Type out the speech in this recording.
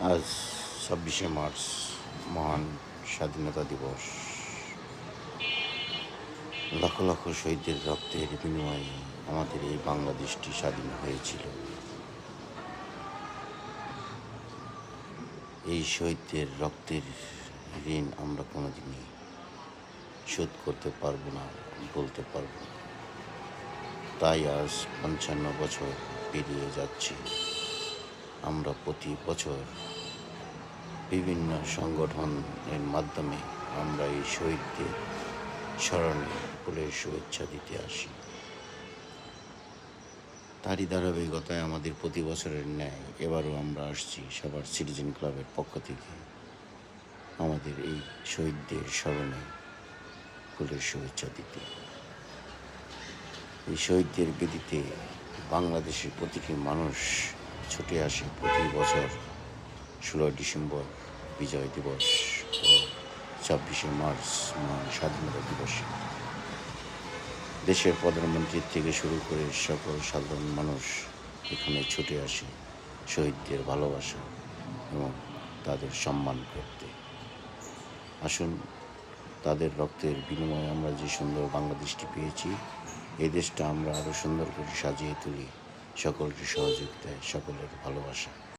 আজ ২৬শে মার্চ মহান স্বাধীনতা দিবস। লক্ষ লক্ষ শহীদদের রক্তের বিনিময়ে আমাদের এই বাংলাদেশটি স্বাধীন হয়েছিল। এই শহীদদের রক্তের ঋণ আমরা কোনোদিনই শোধ করতে পারবো না, বলতে পারবো না। তাই আজ ৫৫ বছর পেরিয়ে যাচ্ছে। আমরা প্রতি বছর বিভিন্ন সংগঠনের মাধ্যমে আমরা এই শহীদদের স্মরণে ফুলের শুভেচ্ছা দিতে আসি। তারই ধারাবাহিকতায় আমাদের প্রতি বছরের ন্যায় এবারও আমরা আসছি সবার সিটিজেন ক্লাবের পক্ষ থেকে আমাদের এই শহীদদের স্মরণে ফুলের শুভেচ্ছা দিতে। এই শহীদদের বেদিতে বাংলাদেশের প্রতিটি মানুষ ছুটে আসে প্রতি বছর ১৬ ডিসেম্বর বিজয় দিবস ও ২৬শে মার্চ মহান স্বাধীনতা দিবসে। দেশের প্রধানমন্ত্রীর থেকে শুরু করে সকল সাধারণ মানুষ এখানে ছুটে আসে শহীদদের ভালোবাসা এবং তাদের সম্মান করতে। আসুন, তাদের রক্তের বিনিময়ে আমরা যে সুন্দর বাংলাদেশটি পেয়েছি, এই দেশটা আমরা আরও সুন্দর করে সাজিয়ে তুলি। সকলকে সহযোগিতায়, সকলের ভালোবাসা।